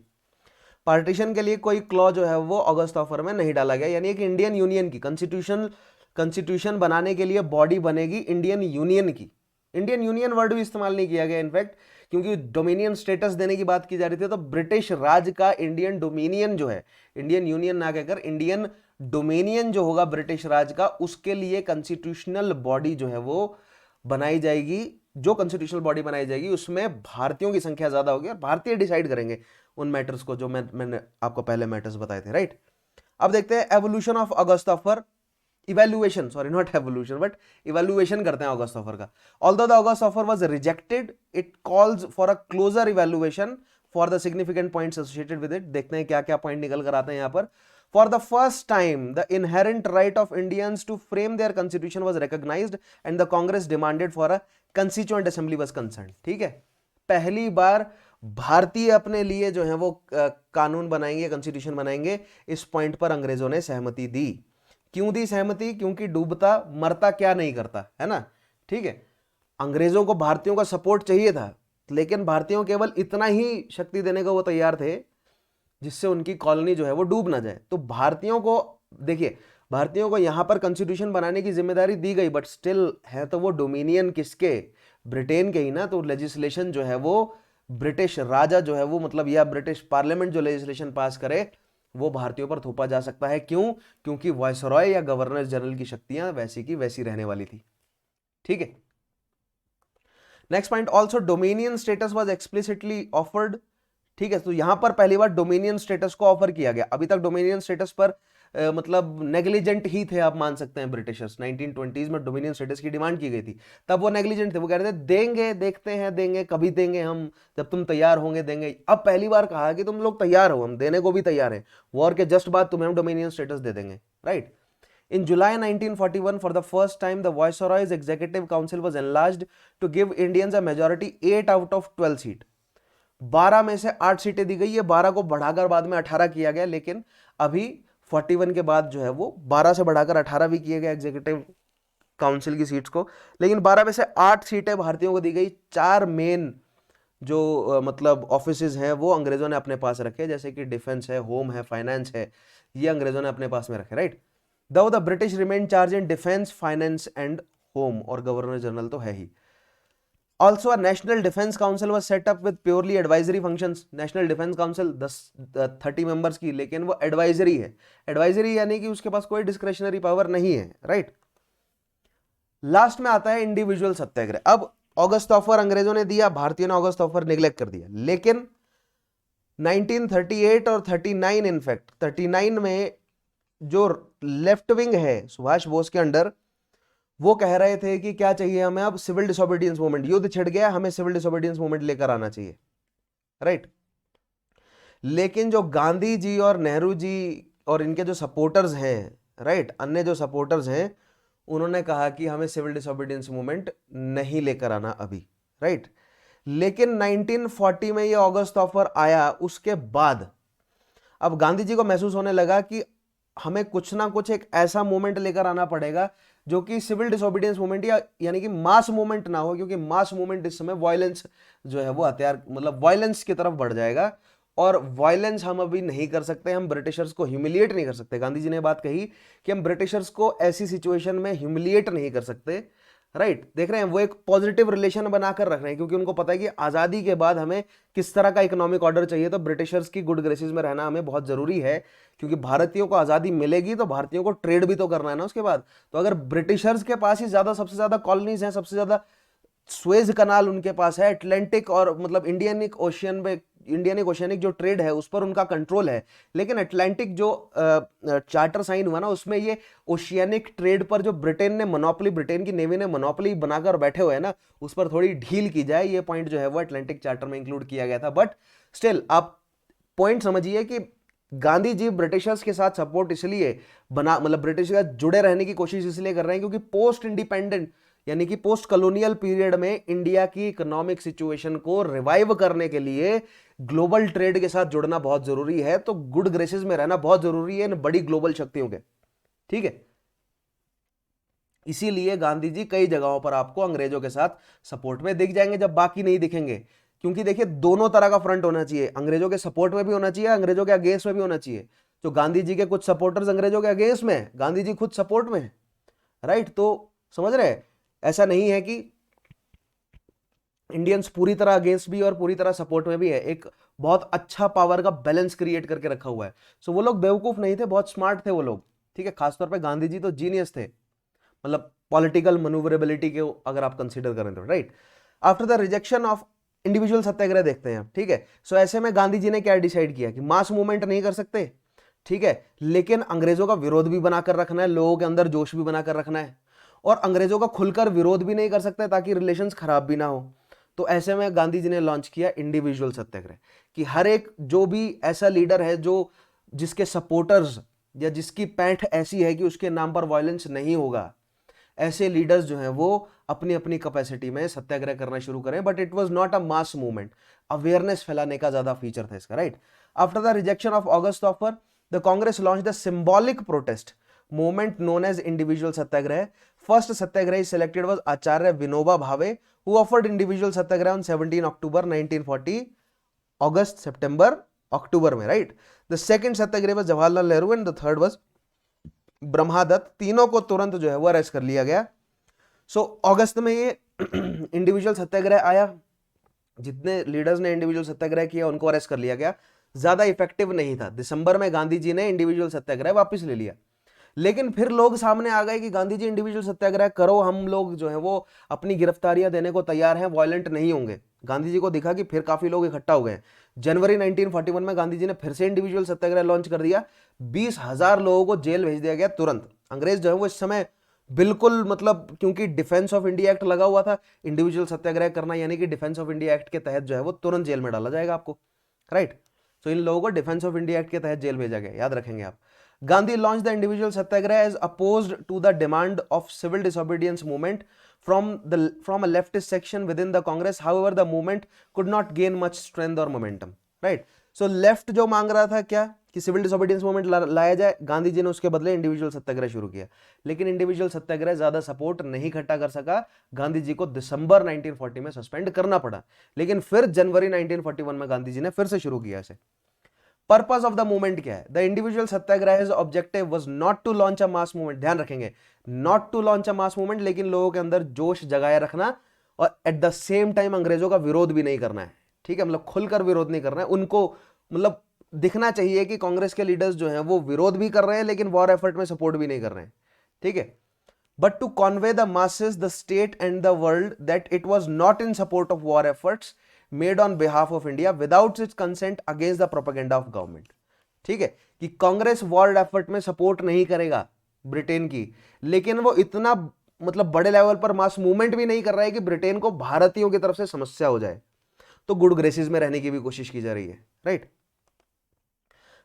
पार्टीशन के लिए कोई क्लॉज जो है वो अगस्त ऑफर में नहीं डाला गया, यानी एक इंडियन यूनियन की कंस्टिट्यूशन बनाने के लिए बॉडी बनेगी इंडियन यूनियन की। इंडियन यूनियन वर्ड भी इस्तेमाल नहीं किया गया इनफैक्ट, क्योंकि डोमिनियन स्टेटस देने की बात की जा रही थी, तो ब्रिटिश राज का इंडियन डोमिनियन जो है, इंडियन यूनियन ना कहकर इंडियन डोमिनियन जो होगा ब्रिटिश राज का, उसके लिए कॉन्स्टिट्यूशनल बॉडी जो है वो बनाई जाएगी। जो कॉन्स्टिट्यूशनल बॉडी बनाई जाएगी उसमें भारतीयों की संख्या ज्यादा होगी और भारतीय डिसाइड करेंगे उन मैटर्स को जो मैंने आपको पहले मैटर्स बताए थे। राइट, अब देखते हैं evolution of August offer, evaluation, sorry not evolution but evaluation करते हैं अगस्त ऑफर का। Although the August offer was rejected, it calls for a closer evaluation for the significant points associated with it. देखते हैं क्या क्या point निकल कर आते हैं यहाँ पर। For the first time, the inherent right of Indians to frame their constitution was recognized and the Congress demanded for a constituent assembly was concerned. ठीक है, पहली बार भारतीय अपने लिए जो है वो कानून बनाएंगे, कॉन्स्टिट्यूशन बनाएंगे। इस पॉइंट पर अंग्रेजों ने सहमति दी। क्यों दी सहमति? क्योंकि डूबता मरता क्या नहीं करता, है ना। ठीक है, अंग्रेजों को भारतीयों का सपोर्ट चाहिए था, लेकिन भारतीयों केवल इतना ही शक्ति देने को वो तैयार थे जिससे उनकी कॉलोनी जो है वो डूब ना जाए। तो भारतीयों को देखिए, भारतीयों को यहां पर कॉन्स्टिट्यूशन बनाने की जिम्मेदारी दी गई, बट स्टिल है तो वो डोमिनियन किसके? ब्रिटेन के ही ना। तो लेजिस्लेशन जो है वो ब्रिटिश राजा जो है वो मतलब या ब्रिटिश पार्लियामेंट जो लेजिस्लेशन पास करे वो भारतीयों पर थोपा जा सकता है। क्यों? क्योंकि वायसरॉय या गवर्नर जनरल की शक्तियां वैसी की वैसी रहने वाली थी। ठीक है, next point, also dominion status was explicitly offered. ठीक है, तो यहां पर पहली बार डोमिनियन स्टेटस को ऑफर किया गया। अभी तक डोमिनियन स्टेटस पर मतलब नेग्लिजेंट ही थे, आप मान सकते हैं ब्रिटिशर्स। 1920s में डोमिनियन स्टेटस की डिमांड की गई थी, तब वो नेग्लिजेंट थे। वो कह रहे थे देंगे, देखते हैं, देंगे, कभी देंगे हम, जब तुम तैयार होंगे देंगे। अब पहली बार कहा कि तुम लोग तैयार हो, हम देने को भी तैयार हैं, वॉर के जस्ट बाद तुम्हें हम डोमिनियन स्टेटस दे देंगे। Right, In July 1941, for the first time, the Viceroy's Executive Council was enlarged to give Indians a majority 8 out of 12 seat. 12 में से 8 सीटें दी गई है, 12 को बढ़ाकर बाद में 18 किया गया, लेकिन अभी 41 के बाद जो है वो 12 से बढ़ाकर 18 भी किया गया एग्जीक्यूटिव काउंसिल की सीट्स को। लेकिन 12 में से 8 सीटें भारतीयों को दी गई। 4 मेन जो मतलब ऑफिसेज हैं वो अंग्रेजों ने अपने पास रखे, जैसे कि डिफेंस है, होम है, फाइनेंस है, ये अंग्रेजों ने अपने पास में रखे, right. The British remain charge in defence, finance and home, और गवर्नर जनरल तो है ही। Also, a National Defense Council was set up with purely advisory functions. National Defense Council 30 members की, लेकिन वो एडवाइजरी है। एडवाइजरी यानी कि उसके पास कोई डिस्क्रेशनरी पावर नहीं है, राइट। लास्ट में आता है इंडिविजुअल सत्याग्रह। अब ऑगस्ट ऑफर अंग्रेजों ने दिया, भारतीयों ने ऑगस्ट ऑफर निगलेक्ट कर दिया, लेकिन 1938 और 39, इनफैक्ट 39 में जो लेफ्ट विंग है सुभाष बोस के अंडर, वो कह रहे थे कि क्या चाहिए हमें, अब सिविल डिसोबीडियंस मूवमेंट, युद्ध छिड़ गया, हमें सिविल डिसोबीडियंस मूवमेंट लेकर आना चाहिए, राइट। लेकिन जो गांधी जी और नेहरू जी और इनके जो सपोर्टर्स हैं, राइट, अन्य जो सपोर्टर्स हैं, उन्होंने कहा कि हमें सिविल डिसोबीडियंस मूवमेंट नहीं लेकर आना अभी, राइट। लेकिन 1940 में ये ऑगस्ट ऑफर आया, उसके बाद अब गांधी जी को महसूस होने लगा कि हमें कुछ ना कुछ एक ऐसा मूवमेंट लेकर आना पड़ेगा जो कि सिविल डिसोबीडियंस मूवमेंट या यानी कि मास मूवमेंट ना हो, क्योंकि मास मूवमेंट इस समय वायलेंस जो है वो हथियार मतलब वायलेंस की तरफ बढ़ जाएगा, और वायलेंस हम अभी नहीं कर सकते, हम ब्रिटिशर्स को ह्यूमिलिएट नहीं कर सकते। गांधी जी ने बात कही कि हम ब्रिटिशर्स को ऐसी सिचुएशन में ह्यूमिलिएट नहीं कर सकते, राइट। देख रहे हैं, वो एक पॉजिटिव रिलेशन बनाकर रख रहे हैं, क्योंकि उनको पता है कि आज़ादी के बाद हमें किस तरह का इकोनॉमिक ऑर्डर चाहिए, तो ब्रिटिशर्स की गुड ग्रेसेस में रहना हमें बहुत ज़रूरी है, क्योंकि भारतीयों को आज़ादी मिलेगी तो भारतीयों को ट्रेड भी तो करना है ना उसके बाद। तो अगर ब्रिटिशर्स के पास ही सबसे ज़्यादा कॉलोनीज हैं, सबसे ज़्यादा स्वेज कनाल उनके पास है, अटलांटिक और मतलब इंडियनिक ओशियनिक जो ट्रेड है उस पर उनका कंट्रोल है, लेकिन अटलांटिक जो चार्टर साइन हुआ ना, उसमें ये ओशियनिक ट्रेड पर जो ब्रिटेन की नेवी ने मोनोपोली बनाकर बैठे हुए हैं ना, उस पर थोड़ी ढील की जाए, ये पॉइंट जो है वो अटलांटिक चार्टर में इंक्लूड किया गया था। बट स्टिल आप पॉइंट समझिए कि गांधी जी ब्रिटिशर्स के साथ सपोर्ट इसलिए बना, मतलब ब्रिटिश के साथ जुड़े रहने की कोशिश इसलिए कर रहे हैं क्योंकि पोस्ट इंडिपेंडेंट यानी कि पोस्ट कॉलोनियल पीरियड में इंडिया की इकोनॉमिक सिचुएशन को रिवाइव करने के लिए ग्लोबल ट्रेड के साथ जुड़ना बहुत जरूरी है, तो गुड ग्रेसेस में रहना बहुत जरूरी है इन बड़ी ग्लोबल शक्तियों के, ठीक है। इसीलिए गांधी जी कई जगहों पर आपको अंग्रेजों के साथ सपोर्ट में दिख जाएंगे जब बाकी नहीं दिखेंगे, क्योंकि देखिए दोनों तरह का फ्रंट होना चाहिए, अंग्रेजों के सपोर्ट में भी होना चाहिए, अंग्रेजों के अगेंस्ट में भी होना चाहिए। तो गांधी जी के कुछ सपोर्टर्स अंग्रेजों के अगेंस्ट में, गांधी जी खुद सपोर्ट में, राइट। तो समझ रहे हैं, ऐसा नहीं है कि इंडियंस पूरी तरह अगेंस्ट भी और पूरी तरह सपोर्ट में भी है, एक बहुत अच्छा पावर का बैलेंस क्रिएट करके रखा हुआ है। सो वो लोग बेवकूफ नहीं थे, बहुत स्मार्ट थे वो लोग, ठीक है। खासतौर पे गांधी जी तो जीनियस थे, मतलब पॉलिटिकल मनूवरेबिलिटी के अगर आप कंसीडर करें तो, right. After the rejection of individual satyagraha देखते हैं, ठीक है। सो ऐसे में गांधी जी ने क्या डिसाइड किया कि मास मूवमेंट नहीं कर सकते, ठीक है, लेकिन अंग्रेजों का विरोध भी बनाकर रखना है, लोगों के अंदर जोश भी बनाकर रखना है, और अंग्रेजों का खुलकर विरोध भी नहीं कर सकते ताकि रिलेशंस खराब भी ना हो। तो ऐसे में गांधी जी ने लॉन्च किया इंडिविजुअल सत्याग्रह, कि हर एक जो भी ऐसा लीडर है जो जिसके सपोर्टर्स या जिसकी पैठ ऐसी है कि उसके नाम पर वायलेंस नहीं होगा, ऐसे लीडर्स जो हैं वो अपनी अपनी कैपेसिटी में सत्याग्रह करना शुरू करें। But it was not a mass movement, awareness फैलाने का ज्यादा फीचर था इसका, right. After the rejection of August offer, the Congress launch the symbolic protest movement known as individual satyagraha. First satyagrahi selected was Acharya Vinoba Bhave, who offered individual satyagraha on 17 October 1940, August, September, October में, right. The second satyagrahi was Jawaharlal Nehru and the third was ब्रह्मादत्त। तीनों को तुरंत जो है वो arrest कर लिया गया। सो अगस्त में ये इंडिविजुअल सत्याग्रह आया, जितने लीडर्स ने इंडिविजुअल सत्याग्रह किया उनको अरेस्ट कर लिया गया, ज्यादा इफेक्टिव नहीं था। दिसंबर में गांधी जी ने इंडिविजुअल सत्याग्रह वापस ले लिया, लेकिन फिर लोग सामने आ गए कि गांधी जी इंडिविजुअल सत्याग्रह करो, हम लोग जो है वो अपनी गिरफ्तारियां देने को तैयार हैं, वायलेंट नहीं होंगे। गांधी जी को दिखा कि फिर काफी लोग इकट्ठा हो गए। जनवरी 1941 में गांधी जी ने फिर से इंडिविजुअल सत्याग्रह लॉन्च कर दिया, 20,000 लोगों को जेल भेज दिया गया तुरंत। अंग्रेज जो है वो इस समय बिल्कुल मतलब, क्योंकि डिफेंस ऑफ इंडिया एक्ट लगा हुआ था, इंडिविजुअल सत्याग्रह करना यानी कि डिफेंस ऑफ इंडिया एक्ट के तहत जो है वो तुरंत जेल में डाला जाएगा आपको, राइट। तो इन लोगों को डिफेंस ऑफ इंडिया एक्ट के तहत जेल भेजा गया, याद रखेंगे आप। Gandhi launched the individual satyagraha as opposed to the demand of civil disobedience movement from a leftist section within the Congress. However, the movement could not gain much strength or momentum. Right? So left जो मांग रहा था क्या कि civil disobedience movement लाया जाए, गांधी जी ने उसके बदले इंडिविजुअल सत्याग्रह शुरू किया, लेकिन इंडिविजुअल सत्याग्रह ज्यादा सपोर्ट नहीं इकट्ठा कर सका। गांधी जी को दिसंबर 1940 में सस्पेंड करना पड़ा, लेकिन फिर जनवरी 1941 में गांधी जी ने फिर से शुरू किया इसे। पर्पस ऑफ द मूवमेंट क्या है? The individual Satyagraha objective was not to launch a mass movement, ध्यान रखेंगे, not to launch a mass movement, लेकिन लोगों के अंदर जोश जगाए रखना और एट द सेम टाइम अंग्रेजों का विरोध भी नहीं करना है। ठीक है, मतलब खुलकर विरोध नहीं करना है उनको, मतलब दिखना चाहिए कि कांग्रेस के लीडर्स जो हैं वो विरोध भी कर रहे हैं लेकिन वॉर एफर्ट में सपोर्ट भी नहीं कर रहे हैं। ठीक है, but to convey the masses, the state and the world that it was not in support of war efforts made on behalf of India without its consent against the propaganda of government. ठीक है, कि Congress war effort में support नहीं करेगा Britain की, लेकिन वो इतना मतलब बड़े लेवल पर मास मूवमेंट भी नहीं कर रहा है कि ब्रिटेन को भारतीयों की तरफ से समस्या हो जाए, तो गुड ग्रेसेस में रहने की भी कोशिश की जा रही है। Right.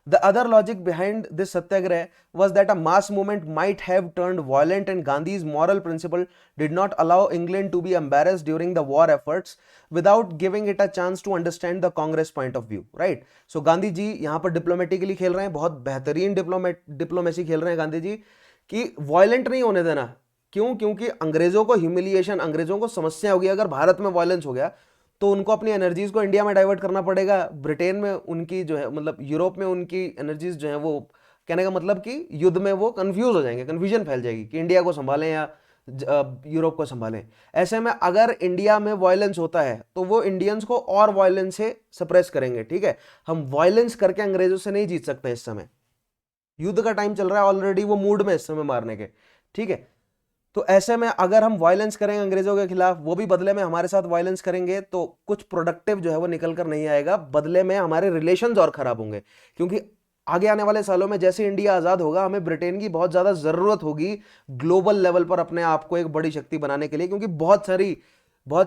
The other logic behind this satyagraha was that a mass movement might have turned violent, and Gandhi's moral principle did not allow England to be embarrassed during the war efforts without giving it a chance to understand the Congress point of view. Right? So Gandhi ji यहाँ पर diplomatically खेल रहे हैं, बहुत बेहतरीन diplomacy खेल रहे हैं गांधी जी कि वायलेंट नहीं होने देना। क्यों? क्योंकि अंग्रेजों को ह्यूमिलिएशन, अंग्रेजों को समस्या होगी अगर भारत में वायलेंस हो गया, तो उनको अपनी एनर्जीज को इंडिया में डाइवर्ट करना पड़ेगा। ब्रिटेन में उनकी जो है, मतलब यूरोप में उनकी एनर्जीज जो है वो, कहने का मतलब कि युद्ध में वो कंफ्यूज हो जाएंगे, कंफ्यूजन फैल जाएगी कि इंडिया को संभालें या यूरोप को संभालें। ऐसे में अगर इंडिया में वायलेंस होता है तो वो इंडियंस को और वायलेंस से सप्रेस करेंगे। ठीक है, हम वायलेंस करके अंग्रेजों से नहीं जीत सकते। इस समय युद्ध का टाइम चल रहा है, ऑलरेडी वो मूड में इस समय मारने के। ठीक है, तो ऐसे में अगर हम वायलेंस करेंगे अंग्रेजों के खिलाफ, वो भी बदले में हमारे साथ वायलेंस करेंगे, तो कुछ प्रोडक्टिव जो है वो निकल कर नहीं आएगा, बदले में हमारे रिलेशंस और खराब होंगे। क्योंकि आगे आने वाले सालों में जैसे इंडिया आजाद होगा, हमें ब्रिटेन की बहुत ज्यादा जरूरत होगी ग्लोबल लेवल पर अपने आप को एक बड़ी शक्ति बनाने के लिए, क्योंकि बहुत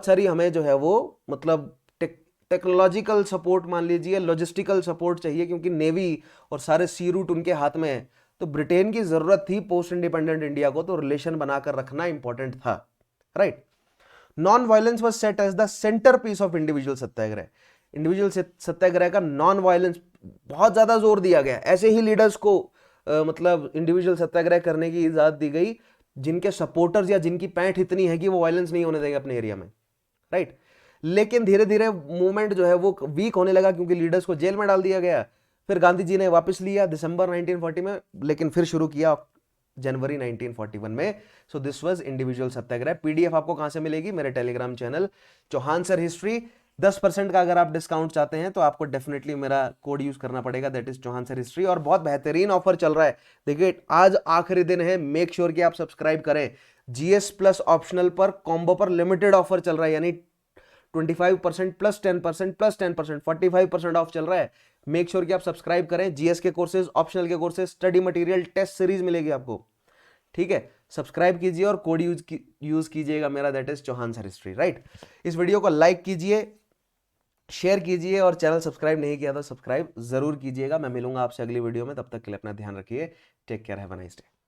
सारी हमें जो है वो मतलब टेक्नोलॉजिकल सपोर्ट मान लीजिए, लॉजिस्टिकल सपोर्ट चाहिए, क्योंकि नेवी और सारे सी रूट उनके हाथ में है। तो ब्रिटेन की जरूरत थी पोस्ट इंडिपेंडेंट इंडिया को, तो रिलेशन बनाकर रखना इंपॉर्टेंट था। Right. Non violence was set as the centre piece of individual satyagraha. Individual satyagraha का नॉन वायलेंस बहुत ज्यादा जोर दिया गया। ऐसे ही लीडर्स को मतलब इंडिविजुअल सत्याग्रह करने की इजाजत दी गई जिनके सपोर्टर्स या जिनकी पैंठ इतनी है कि वो वायलेंस नहीं होने देंगे अपने एरिया में। राइट। लेकिन धीरे धीरे मूवमेंट जो है वो वीक होने लगा, क्योंकि लीडर्स को जेल में डाल दिया गया। फिर गांधी जी ने वापस लिया दिसंबर 1940 में, लेकिन फिर शुरू किया जनवरी 1941 में। So this was individual Satyagraha. PDF आपको कहां से मिलेगी? मेरे Telegram channel Chauhan sir history. 10% का अगर आप डिस्काउंट चाहते हैं तो आपको डेफिनेटली मेरा कोड यूज करना पड़ेगा, that is Chauhan sir history. और बहुत बेहतरीन ऑफर चल रहा है, देखिए आज आखिरी दिन है, मेक श्योर कि आप सब्सक्राइब करें। जीएस प्लस ऑप्शनल पर कॉम्बो पर लिमिटेड ऑफर चल रहा है, यानी 25% प्लस 10% प्लस 10%, 45% ऑफ चल रहा है। मेक श्योर कि आप सब्सक्राइब करें। जीएस के कोर्सेज, ऑप्शनल के courses, study material, test series मिलेगी आपको। ठीक है, सब्सक्राइब कीजिए और कोड यूज कीजिएगा मेरा, that is Chauhan sir history. Right. इस वीडियो को लाइक कीजिए, शेयर कीजिए, और चैनल सब्सक्राइब नहीं किया तो सब्सक्राइब जरूर कीजिएगा। मैं मिलूंगा आपसे अगली वीडियो में, तब तक के लिए अपना ध्यान रखिए। Take care, have a nice day.